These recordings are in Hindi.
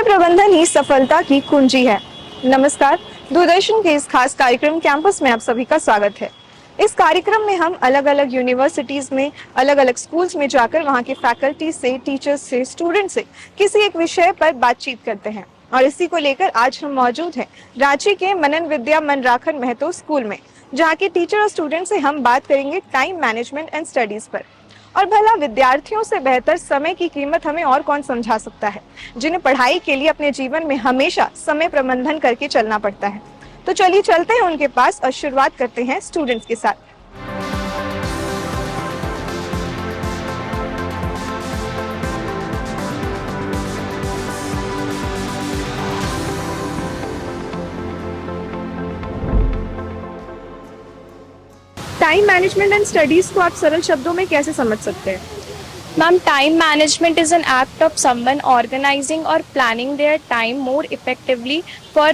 प्रबंधन ही सफलता की कुंजी है। नमस्कार, दूरदर्शन के इस खास कार्यक्रम कैंपस में आप सभी का स्वागत है। इस कार्यक्रम में हम अलग अलग यूनिवर्सिटीज में, अलग अलग स्कूल्स में जाकर वहाँ के फैकल्टी से, टीचर्स से, स्टूडेंट से किसी एक विषय पर बातचीत करते हैं। और इसी को लेकर आज हम मौजूद हैं रांची के मनन विद्या मनराखन महतो स्कूल में, जहाँ के टीचर और स्टूडेंट से हम बात करेंगे टाइम मैनेजमेंट एंड स्टडीज पर। और भला विद्यार्थियों से बेहतर समय की कीमत हमें और कौन समझा सकता है, जिन्हें पढ़ाई के लिए अपने जीवन में हमेशा समय प्रबंधन करके चलना पड़ता है। तो चलिए चलते हैं उनके पास और शुरुआत करते हैं स्टूडेंट्स के साथ। टाइम मैनेजमेंट एंड स्टडीज को आप सरल शब्दों में कैसे समझ सकते हैं? Ma'am, time management is an act of someone organizing or planning their time more effectively for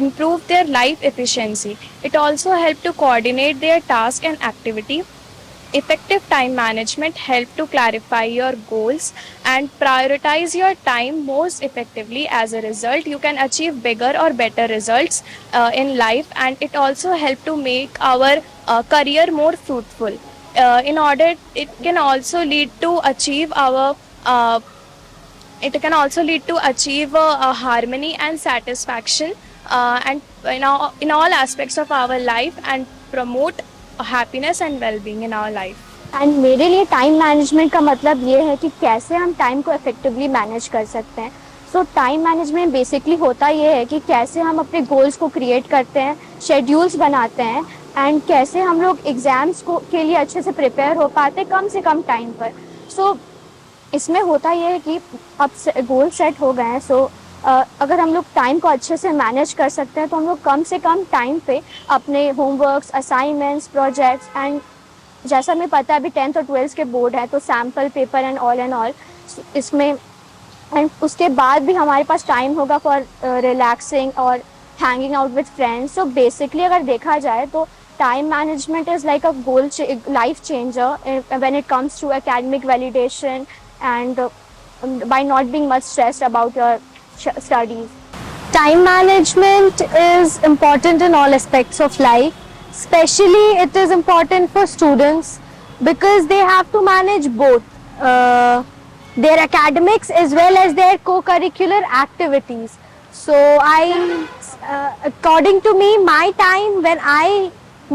improve their life efficiency. It also help to coordinate their task and activity. Effective time management help to clarify your goals and prioritize your time most effectively. As a result, you can achieve bigger or better results in life, and it also help to make our career more fruitful. In order, it can also lead to achieve our harmony and satisfaction, and in all aspects of our life, and promote happiness and well-being in our life. And मेरे लिए टाइम मैनेजमेंट का मतलब ये है कि कैसे हम टाइम को इफेक्टिवली मैनेज कर सकते हैं। सो टाइम मैनेजमेंट बेसिकली होता ये है कि कैसे हम अपने गोल्स को क्रिएट करते हैं, शेड्यूल्स बनाते हैं, एंड कैसे हम लोग एग्ज़ाम्स को के लिए अच्छे से प्रिपेयर हो पाते कम से कम टाइम पर। सो इसमें होता ये है कि अब गोल सेट हो गए हैं, सो अगर हम लोग टाइम को अच्छे से मैनेज कर सकते हैं तो हम लोग कम से कम टाइम पे अपने होमवर्क्स, असाइनमेंट्स, प्रोजेक्ट्स, एंड जैसा हमें पता है अभी 10th और 12th के बोर्ड है तो सैम्पल पेपर एंड ऑल इसमें, एंड उसके बाद भी हमारे पास टाइम होगा फॉर रिलैक्सिंग और hanging out with friends. So basically अगर देखा जाए तो time management is like a goal life changer when it comes to academic validation and by not being much stressed about your studies. Time management is important in all aspects of life. Especially it is important for students because they have to manage both their academics as well as their co-curricular activities. So according to me, my time, when I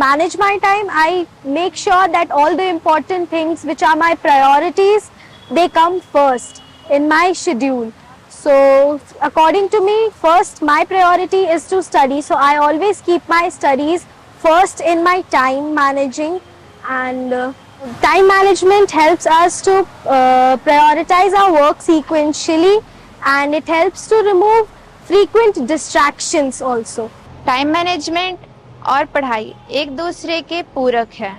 manage my time, I make sure that all the important things which are my priorities, they come first in my schedule. So according to me, first my priority is to study, so I always keep my studies first in my time managing, and time management helps us to prioritize our work sequentially, and it helps to remove frequent distractions also. Time management और पढ़ाई एक दूसरे के पूरक है।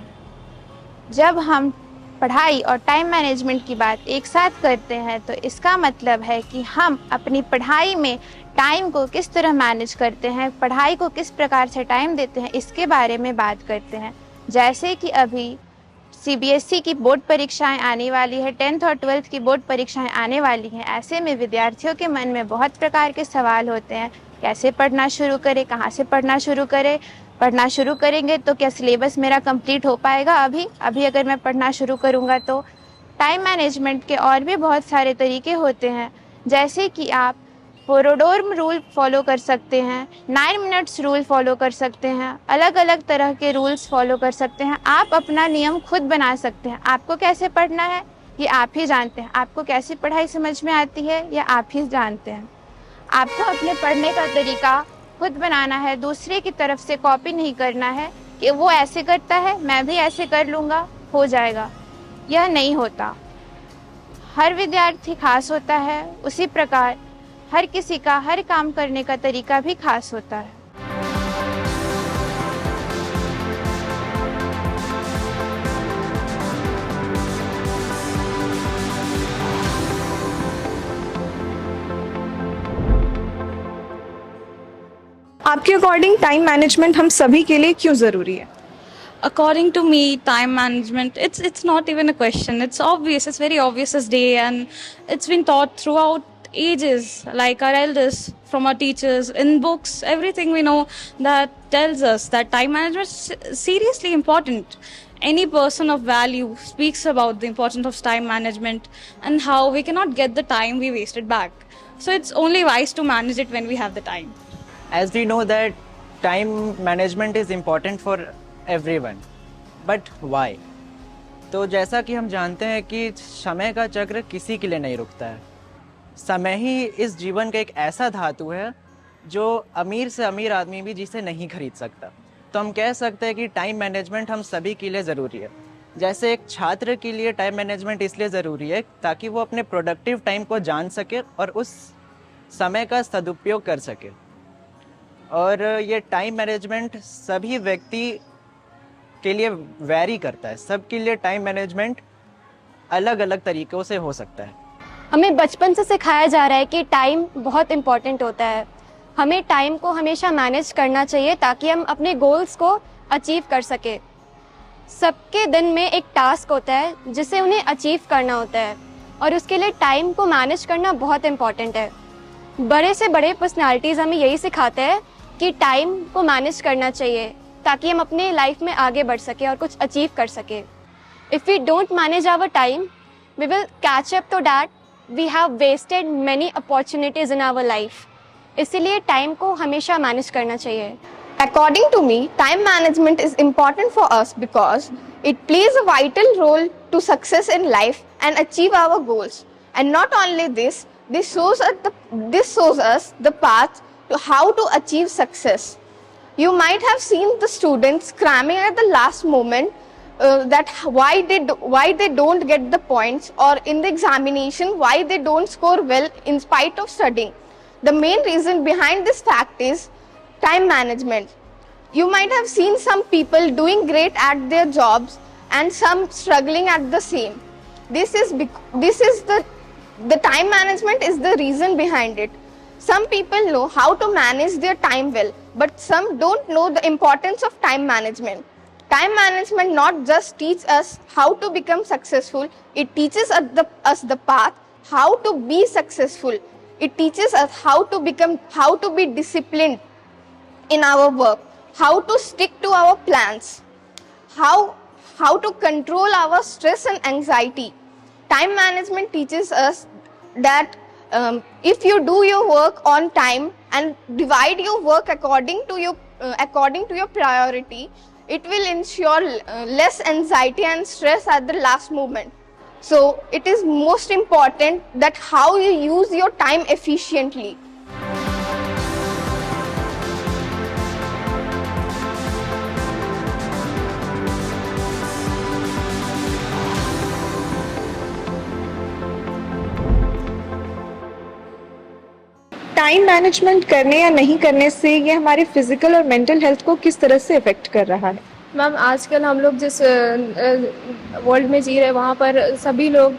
जब हम पढ़ाई और टाइम मैनेजमेंट की बात एक साथ करते हैं तो इसका मतलब है कि हम अपनी पढ़ाई में टाइम को किस तरह मैनेज करते हैं, पढ़ाई को किस प्रकार से टाइम देते हैं, इसके बारे में बात करते हैं। जैसे कि अभी CBSE की बोर्ड परीक्षाएं आने वाली है, 10th और 12th की बोर्ड परीक्षाएं आने वाली हैं। ऐसे में विद्यार्थियों के मन में बहुत प्रकार के सवाल होते हैं, कैसे पढ़ना शुरू करें, कहाँ से पढ़ना शुरू करें, पढ़ना शुरू करेंगे तो क्या सिलेबस मेरा कंप्लीट हो पाएगा अभी अगर मैं पढ़ना शुरू करूँगा तो। टाइम मैनेजमेंट के और भी बहुत सारे तरीके होते हैं, जैसे कि आप पोमोडोरो रूल फॉलो कर सकते हैं, 9 मिनट्स रूल फॉलो कर सकते हैं, अलग अलग तरह के रूल्स फॉलो कर सकते हैं। आप अपना नियम खुद बना सकते हैं। आपको कैसे पढ़ना है ये आप ही जानते हैं, आपको कैसी पढ़ाई समझ में आती है ये आप ही जानते हैं। आपको अपने पढ़ने का तरीका खुद बनाना है, दूसरे की तरफ से कॉपी नहीं करना है कि वो ऐसे करता है मैं भी ऐसे कर लूँगा हो जाएगा, यह नहीं होता। हर विद्यार्थी खास होता है, उसी प्रकार हर किसी का हर काम करने का तरीका भी खास होता है। आपके अकॉर्डिंग टाइम मैनेजमेंट हम सभी के लिए क्यों जरूरी है? According to me, time management, it's not even a question. It's obvious. It's very obvious as day, and it's been taught throughout ages, like our elders, from our teachers, in books, everything we know that tells us that time management is seriously important. Any person of value speaks about the importance of time management and how we cannot get the time we wasted back. So it's only wise to manage it when we have the time. As we know that time management is important for everyone, but why? तो जैसा कि हम जानते हैं कि समय का चक्र किसी के लिए नहीं रुकता है। समय ही इस जीवन का एक ऐसा धातु है जो अमीर से अमीर आदमी भी जिसे नहीं खरीद सकता। तो हम कह सकते हैं कि टाइम मैनेजमेंट हम सभी के लिए ज़रूरी है। जैसे एक छात्र के लिए टाइम मैनेजमेंट इसलिए ज़रूरी है ताकि वो अपने प्रोडक्टिव टाइम को जान सके और उस समय का सदुपयोग कर सके। और ये टाइम मैनेजमेंट सभी व्यक्ति के लिए वैरी करता है। सबके लिए टाइम मैनेजमेंट अलग अलग तरीक़ों से हो सकता है। हमें बचपन से सिखाया जा रहा है कि टाइम बहुत इम्पॉर्टेंट होता है। हमें टाइम को हमेशा मैनेज करना चाहिए ताकि हम अपने गोल्स को अचीव कर सके। सबके दिन में एक टास्क होता है जिसे उन्हें अचीव करना होता है और उसके लिए टाइम को मैनेज करना बहुत इम्पॉर्टेंट है। बड़े से बड़े पर्सनालिटीज़ हमें यही सिखाते हैं कि टाइम को मैनेज करना चाहिए ताकि हम अपने लाइफ में आगे बढ़ सके और कुछ अचीव कर सके। If we don't manage our time we will catch up to that we have wasted many opportunities in our life. इसीलिए टाइम को हमेशा मैनेज करना चाहिए। According to me, time management is important for us because it plays a vital role to success in life and achieve our goals. And not only this, this shows us the path to how to achieve success. You might have seen the students cramming at the last moment that why they don't get the points, or in the examination why they don't score well in spite of studying. The main reason behind this fact is time management. You might have seen some people doing great at their jobs and some struggling at the same. This is the time management is the reason behind it. Some people know how to manage their time well, but some don't know the importance of time management. Time management not just teaches us how to become successful, it teaches us the path how to be successful. It teaches us how to be disciplined in our work, how to stick to our plans, how to control our stress and anxiety. Time management teaches us that if you do your work on time and divide your work according to your priority, it will ensure less anxiety and stress at the last moment. So it is most important that how you use your time efficiently. Time management करने या नहीं करने से ये हमारे फिजिकल और मेंटल हेल्थ को किस तरह से इफेक्ट कर रहा है? मैम, आजकल हम लोग जिस वर्ल्ड में जी रहे हैं वहाँ पर सभी लोग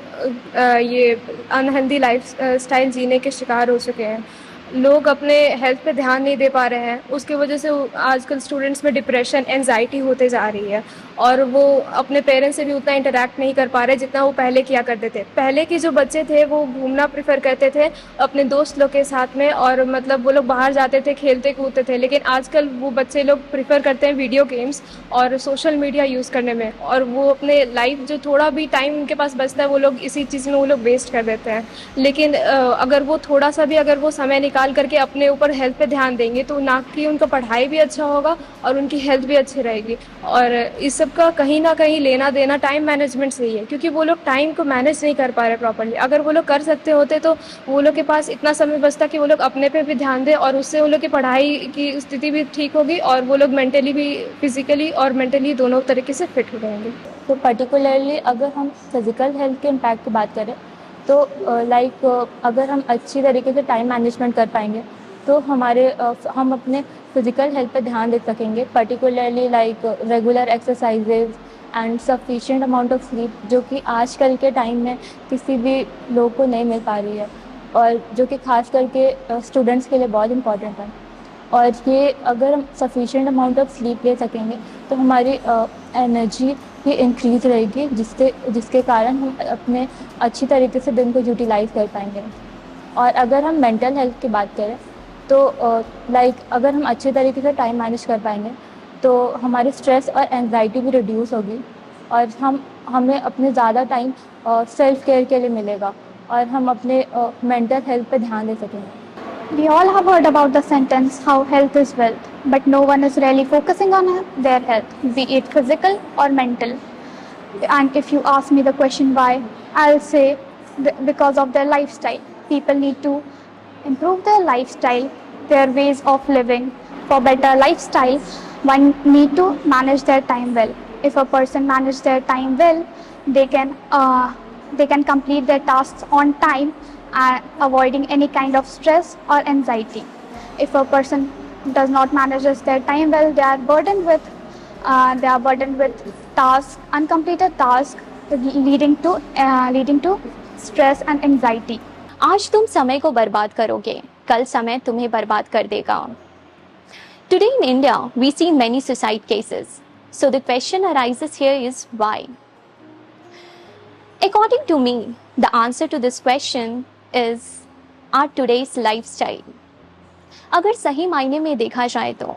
ये अनहेल्दी लाइफ स्टाइल जीने के शिकार हो चुके हैं। लोग अपने हेल्थ पे ध्यान नहीं दे पा रहे हैं, उसकी वजह से आजकल स्टूडेंट्स में डिप्रेशन, एंजाइटी होते जा रही है और वो अपने पेरेंट्स से भी उतना इंटरेक्ट नहीं कर पा रहे जितना वो पहले किया करते थे। पहले के जो बच्चे थे वो घूमना प्रेफर करते थे अपने दोस्त लोग के साथ में और मतलब वो लोग बाहर जाते थे, खेलते कूदते थे, लेकिन आजकल वो बच्चे लोग प्रेफर करते हैं वीडियो गेम्स और सोशल मीडिया यूज़ करने में, और वो अपने लाइफ जो थोड़ा भी टाइम उनके पास बचता है वो लोग इसी चीज़ में वो लोग वेस्ट कर देते हैं। लेकिन अगर वो थोड़ा सा भी अगर वो समय निकाल करके अपने ऊपर हेल्थ पे ध्यान देंगे तो ना कि उनका पढ़ाई भी अच्छा होगा और उनकी हेल्थ भी अच्छी रहेगी। और इस सब का कहीं ना कहीं लेना देना टाइम मैनेजमेंट से ही है, क्योंकि वो लोग टाइम को मैनेज नहीं कर पा रहे प्रॉपर्ली। अगर वो लोग कर सकते होते तो वो लोग के पास इतना समय बचता कि वो लोग अपने पे भी ध्यान दें और उससे वो लोग की पढ़ाई की स्थिति भी ठीक होगी और वो लोग मेंटली भी, फिजिकली और मेंटली दोनों तरीके से फिट हो रहेंगे। तो पर्टिकुलरली अगर हम फिज़िकल हेल्थ के इम्पैक्ट की बात करें तो अगर हम अच्छी तरीके से टाइम मैनेजमेंट कर पाएंगे तो हम अपने फिज़िकल हेल्थ पे ध्यान दे सकेंगे, particularly regular exercises and sufficient amount of sleep, जो कि आजकल के टाइम में किसी भी लोग को नहीं मिल पा रही है और जो कि ख़ास करके स्टूडेंट्स के लिए बहुत इम्पॉर्टेंट है। और ये अगर हम सफिशिएंट अमाउंट ऑफ स्लीप ले सकेंगे तो हमारी एनर्जी भी इंक्रीज़ रहेगी, जिसके कारण हम अपने अच्छी तरीके से दिन को यूटिलाइज़ कर पाएंगे। और अगर हम मेंटल हेल्थ की बात करें तो अगर हम अच्छे तरीके से टाइम मैनेज कर पाएंगे तो हमारी स्ट्रेस और एंजाइटी भी रिड्यूस होगी और हमें अपने ज़्यादा टाइम सेल्फ केयर के लिए मिलेगा और हम अपने मेंटल हेल्थ पे ध्यान दे सकेंगे. We all have heard about the sentence, how health is wealth, but no one is really focusing on their health, be it physical or mental. And if you ask me the question why, I'll say because of their lifestyle. People need to improve their lifestyle, their ways of living. For better lifestyle, one need to manage their time well. If a person manages their time well, they can complete their tasks on time, avoiding any kind of stress or anxiety. If a person does not manage their time well, they are burdened with tasks, uncompleted tasks, leading to stress and anxiety. आज तुम समय को बर्बाद करोगे, कल समय तुम्हें बर्बाद कर देगा. Today in India, we see many suicide cases. So the question arises here is why? According to me, the answer to this question is our today's lifestyle. अगर सही मायने में देखा जाए तो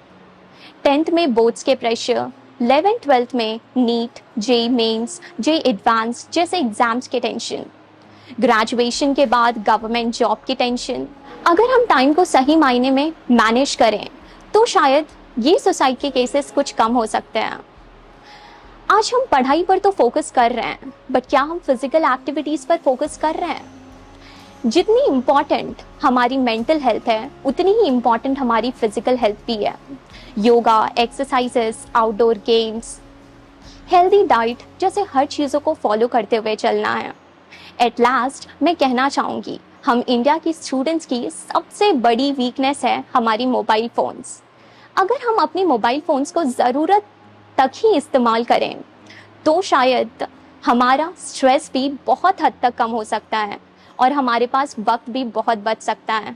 10th में बोर्ड्स के प्रेशर, 11th 12th में नीट, जे मेंस, जे एडवांस जैसे एग्जाम्स के टेंशन, ग्रेजुएशन के बाद गवर्नमेंट जॉब की टेंशन. अगर हम टाइम को सही मायने में मैनेज करें तो शायद ये सुसाइड के केसेस कुछ कम हो सकते हैं. आज हम पढ़ाई पर तो फोकस कर रहे हैं, बट क्या हम फिजिकल एक्टिविटीज़ पर फोकस कर रहे हैं? जितनी इम्पॉर्टेंट हमारी मेंटल हेल्थ है उतनी ही इम्पॉर्टेंट हमारी फिजिकल हेल्थ भी है. Yoga, exercises, outdoor games, healthy diet जैसे हर चीज़ों को फॉलो करते हुए चलना है. एट लास्ट मैं कहना चाहूँगी, हम इंडिया की स्टूडेंट्स की सबसे बड़ी वीकनेस है हमारी मोबाइल फ़ोन्स. अगर हम अपने मोबाइल फ़ोन्स को ज़रूरत तक ही इस्तेमाल करें तो शायद हमारा स्ट्रेस भी बहुत हद तक कम हो सकता है और हमारे पास वक्त भी बहुत बच सकता है.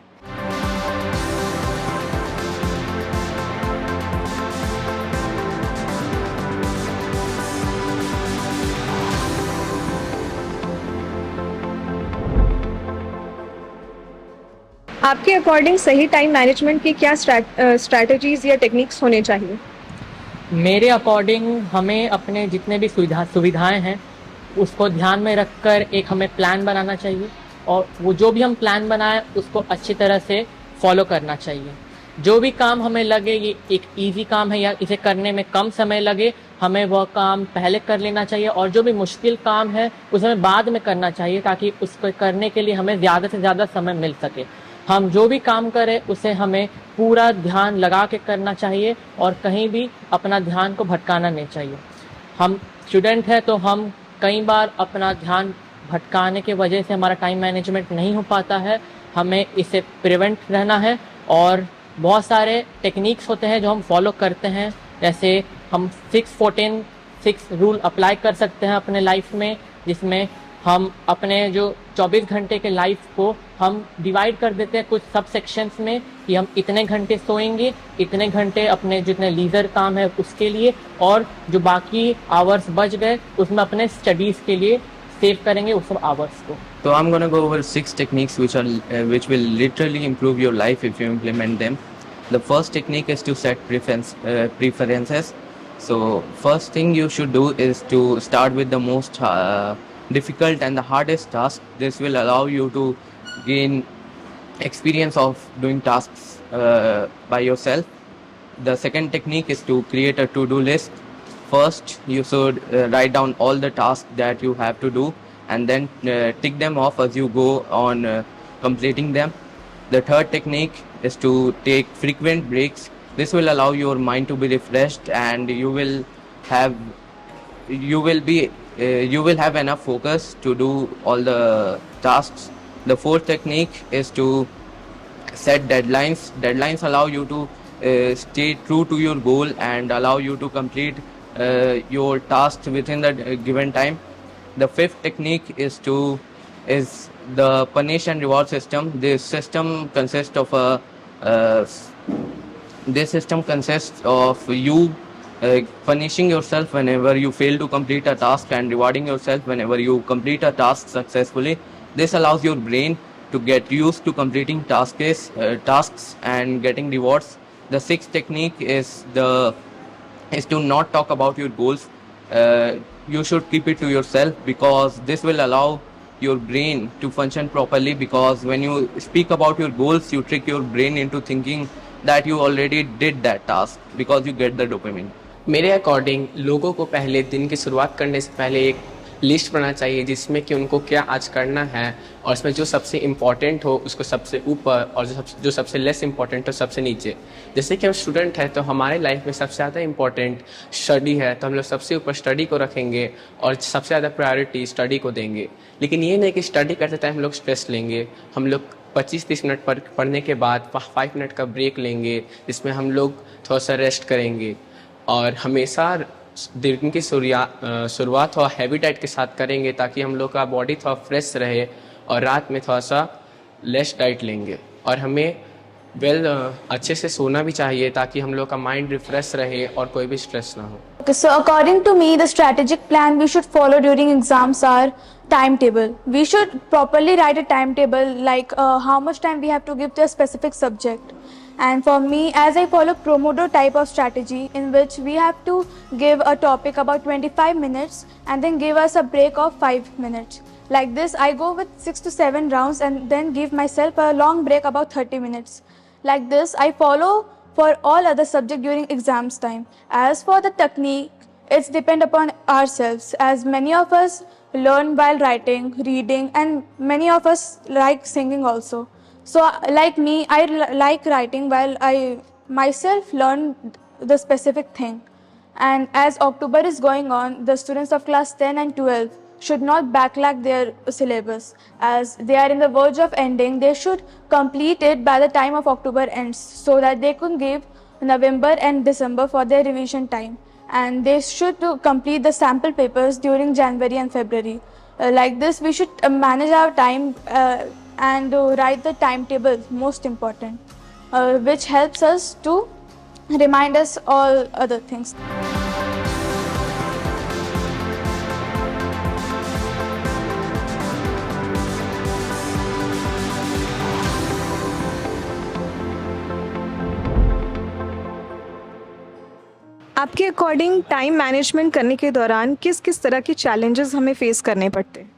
आपके अकॉर्डिंग सही टाइम मैनेजमेंट की क्या स्ट्रैटेजीज या टेक्निक्स होने चाहिए? मेरे अकॉर्डिंग हमें अपने जितने भी सुविधाएं हैं उसको ध्यान में रखकर एक हमें प्लान बनाना चाहिए और वो जो भी हम प्लान बनाएं उसको अच्छी तरह से फॉलो करना चाहिए. जो भी काम हमें लगे ये एक इजी काम है या इसे करने में कम समय लगे, हमें वह काम पहले कर लेना चाहिए और जो भी मुश्किल काम है उसे हमें बाद में करना चाहिए ताकि उसको करने के लिए हमें ज़्यादा से ज़्यादा समय मिल सके. हम जो भी काम करें उसे हमें पूरा ध्यान लगा के करना चाहिए और कहीं भी अपना ध्यान को भटकाना नहीं चाहिए. हम स्टूडेंट हैं तो हम कई बार अपना ध्यान भटकाने के वजह से हमारा टाइम मैनेजमेंट नहीं हो पाता है. हमें इससे प्रिवेंट रहना है और बहुत सारे टेक्निक्स होते हैं जो हम फॉलो करते हैं. जैसे हम 6-14-6 रूल अप्लाई कर सकते हैं अपने लाइफ में, जिसमें हम अपने जो 24 घंटे के लाइफ को हम डिवाइड कर देते हैं कुछ सब सेक्शंस में कि हम इतने घंटे सोएंगे, इतने घंटे अपने जितने लीजर काम है उसके लिए और जो बाकी आवर्स बच गए उसमें अपने स्टडीज़ के लिए सेव करेंगे उस सब आवर्स को. So I'm gonna go over 6 techniques which will literally improve your life if you implement them. The first technique is to set preferences. So first thing you should do is to start with the most difficult and the hardest task. This will allow you to gain experience of doing tasks by yourself. The second technique is to create a to-do list. First, you should write down all the tasks that you have to do and then tick them off as you go on completing them. The third technique is to take frequent breaks. This will allow your mind to be refreshed and you will have enough focus to do all the tasks. The fourth technique is to set deadlines. Deadlines allow you to stay true to your goal and allow you to complete your tasks within the given time. The fifth technique is the punish and reward system. This system consists of you punishing yourself whenever you fail to complete a task and rewarding yourself whenever you complete a task successfully. This allows your brain to get used to completing tasks and getting rewards. The sixth technique is to not talk about your goals. You should keep it to yourself, because this will allow your brain to function properly, because when you speak about your goals, you trick your brain into thinking that you already did that task, because you get the dopamine. मेरे अकॉर्डिंग लोगों को पहले दिन की शुरुआत करने से पहले एक लिस्ट बनाना चाहिए जिसमें कि उनको क्या आज करना है, और इसमें जो सबसे इम्पोर्टेंट हो उसको सबसे ऊपर, और जो सबसे लेस इम्पोर्टेंट हो सबसे नीचे। जैसे कि हम स्टूडेंट हैं तो हमारे लाइफ में सबसे ज़्यादा इम्पोर्टेंट स्टडी है, तो हम लोग सबसे ऊपर स्टडी को रखेंगे और सबसे ज़्यादा प्रायोरिटी स्टडी को देंगे। लेकिन ये नहीं कि स्टडी करते टाइम हम लोग स्ट्रेस लेंगे। हम लोग 25-30 मिनट पढ़ने के बाद 5 मिनट का ब्रेक लेंगे, जिसमें हम लोग थोड़ा सा रेस्ट करेंगे, और हमेशा दिन की शुरुआत थोड़ा हैवी डाइट के साथ करेंगे ताकि हम लोग का बॉडी थोड़ा फ्रेश रहे, और रात में थोड़ा सा लेस डाइट लेंगे, और हमें अच्छे से सोना भी चाहिए ताकि हम लोग का माइंड रिफ्रेश रहे और कोई भी स्ट्रेस ना हो। Okay, so according to me, the strategic plan we should follow during exams are timetable. We should properly write a timetable, like how much time we have to give to a specific subject. And for me, as I follow Pomodoro type of strategy, in which we have to give a topic about 25 minutes and then give us a break of 5 minutes. Like this, I go with 6 to 7 rounds and then give myself a long break about 30 minutes. Like this, I follow for all other subject during exams time. As for the technique, it's depend upon ourselves, as many of us learn while writing, reading, and many of us like singing also. So like me, I like writing while I myself learn the specific thing. And as October is going on, the students of class 10 and 12 should not backlog their syllabus, as they are in the verge of ending. They should complete it by the time of October ends, so that they could give November and December for their revision time. And they should complete the sample papers during January and February. Like this, we should manage our time and write the timetable, most important, which helps us to remind us all other things. आपके अकॉर्डिंग टाइम मैनेजमेंट करने के दौरान किस किस तरह के चैलेंजेस हमें फेस करने पड़ते हैं?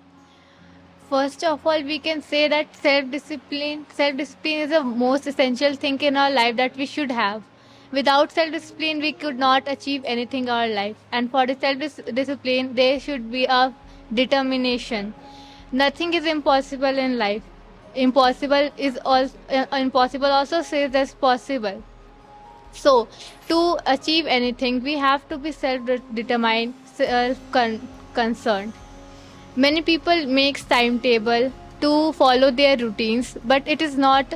First of all, we can say that self-discipline is the most essential thing in our life that we should have. Without self-discipline, we could not achieve anything in our life. And for the self-discipline, there should be a determination. Nothing is impossible in life. Impossible also says as possible. So, to achieve anything, we have to be self-determined, self-concerned. Many people make timetable to follow their routines, but it is not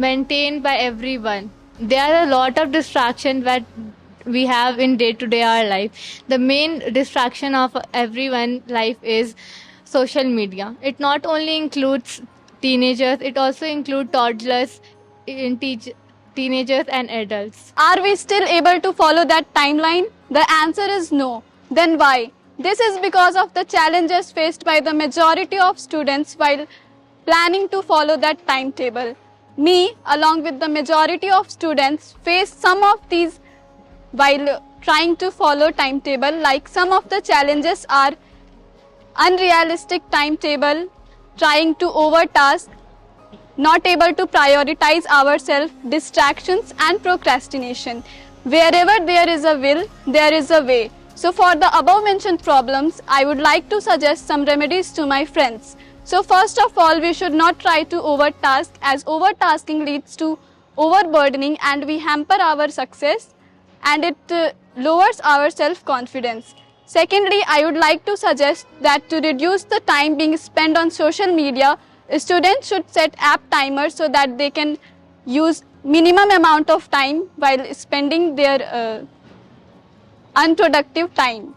maintained by everyone. There are a lot of distractions that we have in day-to-day our life. The main distraction of everyone's life is social media. It not only includes teenagers, it also includes toddlers, teenagers and adults. Are we still able to follow that timeline? The answer is no. Then why? This is because of the challenges faced by the majority of students while planning to follow that timetable. Me, along with the majority of students, face some of these while trying to follow timetable. Like some of the challenges are unrealistic timetable, trying to overtask, not able to prioritize ourselves, distractions and procrastination. Wherever there is a will, there is a way. So for the above mentioned problems, I would like to suggest some remedies to my friends. So first of all, we should not try to overtask, as overtasking leads to overburdening and we hamper our success and it lowers our self-confidence. Secondly, I would like to suggest that to reduce the time being spent on social media, students should set app timers so that they can use minimum amount of time while spending their unproductive time.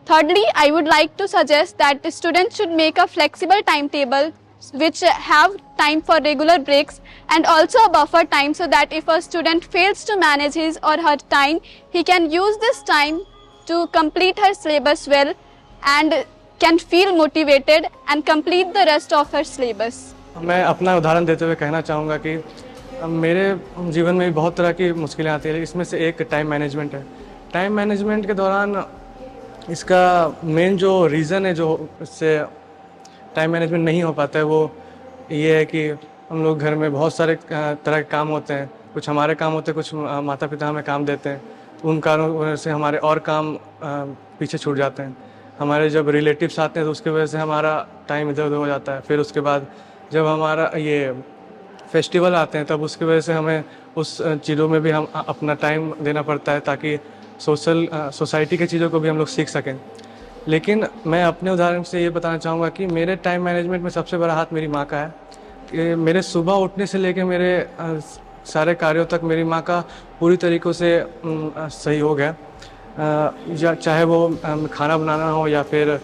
Thirdly, I would like to suggest that students should make a flexible timetable which have time for regular breaks and also a buffer time, so that if a student fails to manage his or her time, he can use this time to complete her syllabus well and can feel motivated and complete the rest of her syllabus. मैं अपना उदाहरण देते हुए कहना चाहूँगा कि मेरे जीवन में भी बहुत तरह की मुश्किलें आती है, इसमें से एक टाइम मैनेजमेंट है। टाइम मैनेजमेंट के दौरान इसका मेन जो रीज़न है जो इससे टाइम मैनेजमेंट नहीं हो पाता है वो ये है कि हम लोग घर में बहुत सारे तरह के काम होते हैं, कुछ हमारे काम होते हैं, कुछ माता पिता हमें काम देते हैं, तो उन कारणों से हमारे और काम पीछे छूट जाते हैं। हमारे जब रिलेटिव्स आते हैं तो उसकी वजह से हमारा टाइम इधर उधर हो जाता है। फिर उसके बाद जब हमारा ये फेस्टिवल आते हैं तब उसकी वजह से हमें उस चीज़ों में भी हम अपना टाइम देना पड़ता है ताकि सोसाइटी की चीज़ों को भी हम लोग सीख सकें। लेकिन मैं अपने उदाहरण से ये बताना चाहूँगा कि मेरे टाइम मैनेजमेंट में सबसे बड़ा हाथ मेरी माँ का है। कि मेरे सुबह उठने से लेकर मेरे सारे कार्यों तक मेरी माँ का पूरी तरीक़ों से सहयोग है। या चाहे वो खाना बनाना हो या फिर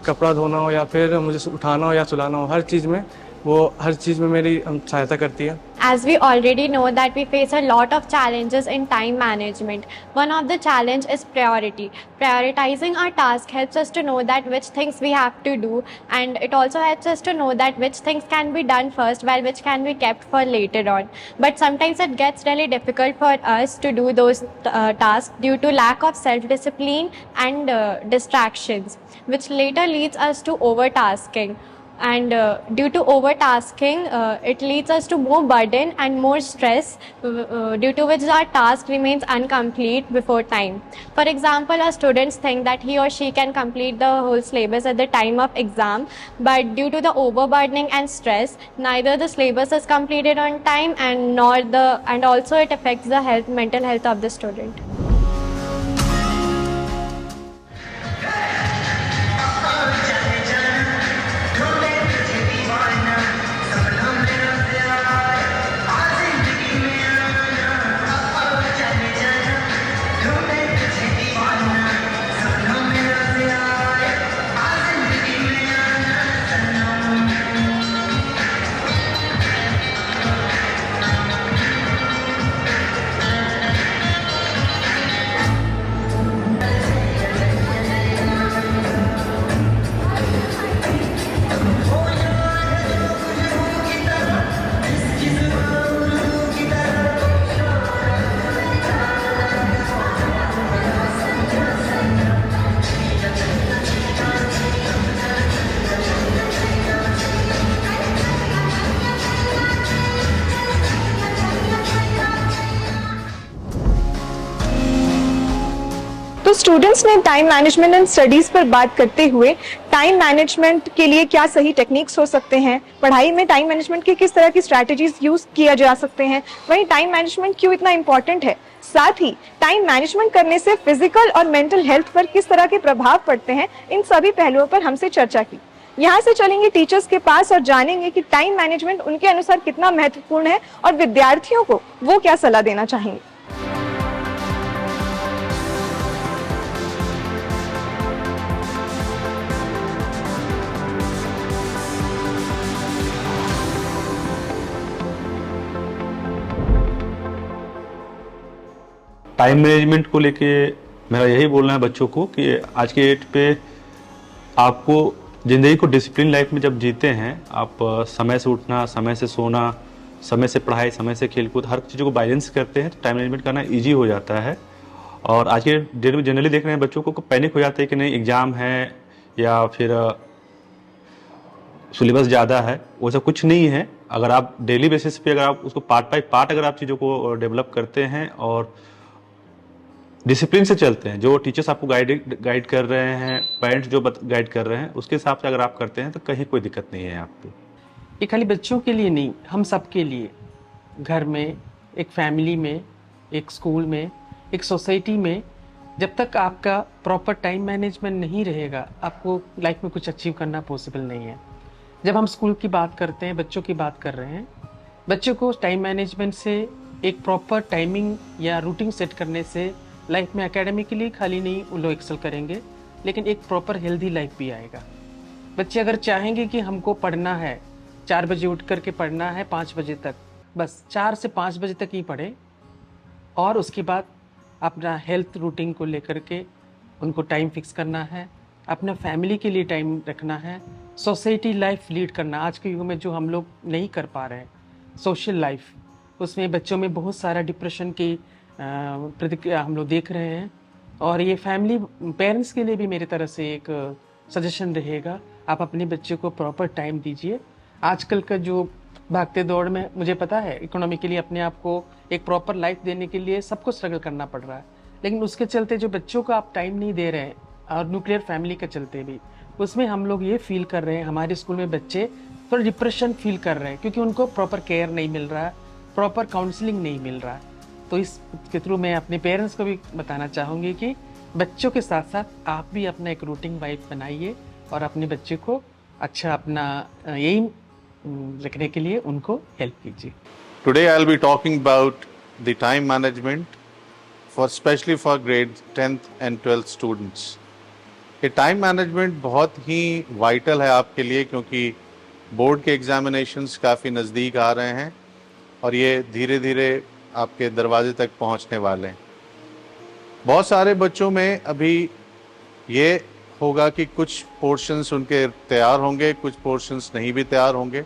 कपड़ा धोना हो या फिर मुझे उठाना हो या सुलाना हो, हर चीज़ में मेरी सहायता करती है। As we already know that we face a lot of challenges in time management. One of the challenge is priority. Prioritizing our task helps us to know that which things we have to do, and it also helps us to know that which things can be done first while which can be kept for later on. But sometimes it gets really difficult for us to do those tasks due to lack of self-discipline and distractions, which later leads us to overtasking. And due to overtasking, it leads us to more burden and more stress, due to which our task remains incomplete before time. For example, our students think that he or she can complete the whole syllabus at the time of exam, but due to the overburdening and stress, neither the syllabus is completed on time and also it affects the mental health of the student. तो स्टूडेंट्स ने टाइम मैनेजमेंट एंड स्टडीज पर बात करते हुए टाइम मैनेजमेंट के लिए क्या सही टेक्निक्स हो सकते हैं, पढ़ाई में टाइम मैनेजमेंट के किस तरह की स्ट्रैटेजीज यूज किया जा सकते हैं, वहीं टाइम मैनेजमेंट क्यों इतना इंपॉर्टेंट है, साथ ही टाइम मैनेजमेंट करने से फिजिकल और मेंटल हेल्थ पर किस तरह के प्रभाव पड़ते हैं, इन सभी पहलुओं पर हमसे चर्चा की। यहाँ से चलेंगे टीचर्स के पास और जानेंगे कि टाइम मैनेजमेंट उनके अनुसार कितना महत्वपूर्ण है और विद्यार्थियों को वो क्या सलाह देना चाहेंगे। टाइम मैनेजमेंट को लेके मेरा यही बोलना है बच्चों को कि आज के डेट पे आपको ज़िंदगी को डिसिप्लिन लाइफ में जब जीते हैं, आप समय से उठना, समय से सोना, समय से पढ़ाई, समय से खेलकूद, हर चीज़ों को बैलेंस करते हैं तो टाइम मैनेजमेंट करना इजी हो जाता है। और आज के डेट में जनरली देख रहे हैं बच्चों को पैनिक हो जाता है कि नहीं एग्ज़ाम है या फिर सिलेबस ज़्यादा है, वो सब कुछ नहीं है। अगर आप डेली बेसिस पे अगर आप उसको पार्ट बाई पार्ट अगर आप चीज़ों को डेवलप करते हैं और डिसिप्लिन से चलते हैं, जो टीचर्स आपको गाइड कर रहे हैं, पेरेंट्स जो गाइड कर रहे हैं, उसके हिसाब से अगर आप करते हैं तो कहीं कोई दिक्कत नहीं है आपको। ये खाली बच्चों के लिए नहीं, हम सब के लिए, घर में, एक फैमिली में, एक स्कूल में, एक सोसाइटी में, जब तक आपका प्रॉपर टाइम मैनेजमेंट नहीं रहेगा, आपको लाइफ में कुछ अचीव करना पॉसिबल नहीं है। जब हम स्कूल की बात करते हैं, बच्चों की बात कर रहे हैं, बच्चों को टाइम मैनेजमेंट से एक प्रॉपर टाइमिंग या रूटीन सेट करने से लाइफ में एकेडमिकली खाली नहीं वो लोग एक्सेल करेंगे, लेकिन एक प्रॉपर हेल्दी लाइफ भी आएगा। बच्चे अगर चाहेंगे कि हमको पढ़ना है, 4 बजे उठ करके पढ़ना है 5 बजे तक, बस 4 से 5 बजे तक ही पढ़े और उसके बाद अपना हेल्थ रूटीन को लेकर के उनको टाइम फिक्स करना है, अपना फैमिली के लिए टाइम रखना है, सोसाइटी लाइफ लीड करना। आज के युग में जो हम लोग नहीं कर पा रहे हैं सोशल लाइफ, उसमें बच्चों में बहुत सारा डिप्रेशन की प्रतिक्रिया हम लोग देख रहे हैं। और ये फैमिली पेरेंट्स के लिए भी मेरी तरफ से एक सजेशन रहेगा, आप अपने बच्चे को प्रॉपर टाइम दीजिए। आजकल का जो भागते दौड़ में, मुझे पता है इकोनॉमिकली अपने आप को एक प्रॉपर लाइफ देने के लिए सबको स्ट्रगल करना पड़ रहा है, लेकिन उसके चलते जो बच्चों को आप टाइम नहीं दे रहे हैं, और न्यूक्लियर फैमिली के चलते भी, उसमें हम लोग ये फील कर रहे हैं, हमारे स्कूल में बच्चे थोड़ा डिप्रेशन फील कर रहे हैं क्योंकि उनको प्रॉपर केयर नहीं मिल रहा है, प्रॉपर काउंसलिंग नहीं मिल रहा है। तो इसके थ्रू मैं अपने पेरेंट्स को भी बताना चाहूँगी कि बच्चों के साथ साथ आप भी अपना एक रूटीन लाइफ बनाइए और अपने बच्चे को अच्छा अपना एम रखने के लिए उनको हेल्प कीजिए। Today I'll be talking about the time management especially for grade 10th and 12th students. ये टाइम मैनेजमेंट बहुत ही वाइटल है आपके लिए, क्योंकि बोर्ड के एग्जामिनेशंस काफ़ी नज़दीक आ रहे हैं और ये धीरे धीरे आपके दरवाजे तक पहुंचने वाले हैं। बहुत सारे बच्चों में अभी ये होगा कि कुछ पोर्शंस उनके तैयार होंगे, कुछ पोर्शंस नहीं भी तैयार होंगे।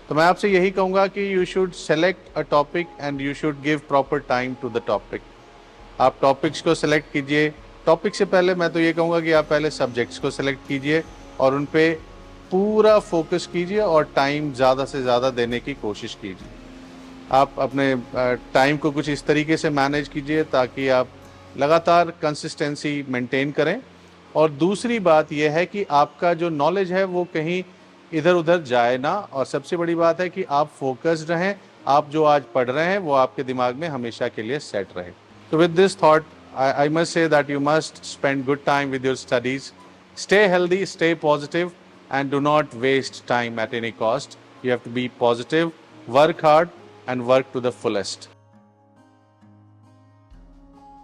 तो मैं आपसे यही कहूँगा कि you should select a topic and you should give proper time to the topic. आप टॉपिक्स को सिलेक्ट कीजिए। टॉपिक से पहले मैं तो ये कहूँगा कि आप पहले सब्जेक्ट्स को सिलेक्ट कीजिए और उन पे पूरा फोकस कीजिए और टाइम ज़्यादा से ज़्यादा देने की कोशिश कीजिए। आप अपने टाइम को कुछ इस तरीके से मैनेज कीजिए ताकि आप लगातार कंसिस्टेंसी मेंटेन करें। और दूसरी बात यह है कि आपका जो नॉलेज है वो कहीं इधर उधर जाए ना, और सबसे बड़ी बात है कि आप फोकस्ड रहें। आप जो आज पढ़ रहे हैं वो आपके दिमाग में हमेशा के लिए सेट रहे। तो with this thought I must say that you must spend good time with your studies. Stay healthy, stay positive, and do not waste time at any cost. You have to be positive, work hard, and work to the fullest.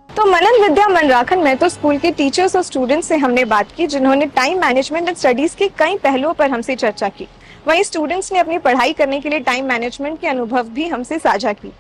तो मनन विद्या मनराखन में तो स्कूल के टीचर्स और स्टूडेंट्स से हमने बात की, जिन्होंने टाइम मैनेजमेंट एंड स्टडीज के कई पहलुओं पर हमसे चर्चा की। वहीं स्टूडेंट्स ने अपनी पढ़ाई करने के लिए टाइम मैनेजमेंट के अनुभव भी हमसे साझा की।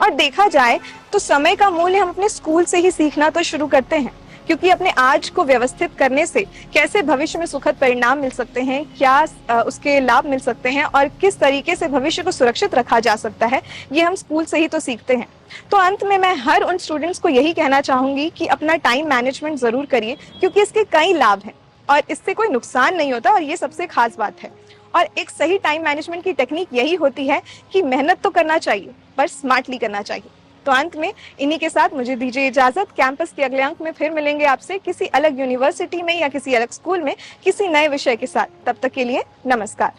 और देखा जाए तो समय का मूल्य हम अपने स्कूल से ही सीखना तो शुरू करते हैं, क्योंकि अपने आज को व्यवस्थित करने से कैसे भविष्य में सुखद परिणाम मिल सकते हैं, क्या उसके लाभ मिल सकते हैं और किस तरीके से भविष्य को सुरक्षित रखा जा सकता है, ये हम स्कूल से ही तो सीखते हैं। तो अंत में मैं हर उन स्टूडेंट्स को यही कहना चाहूंगी कि अपना टाइम मैनेजमेंट जरूर करिए, क्योंकि इसके कई लाभ हैं और इससे कोई नुकसान नहीं होता, और ये सबसे खास बात है। और एक सही टाइम मैनेजमेंट की टेक्निक यही होती है कि मेहनत तो करना चाहिए पर स्मार्टली करना चाहिए। तो अंत में इन्हीं के साथ मुझे दीजिए इजाजत। कैंपस के अगले अंक में फिर मिलेंगे आपसे किसी अलग यूनिवर्सिटी में या किसी अलग स्कूल में किसी नए विषय के साथ। तब तक के लिए नमस्कार।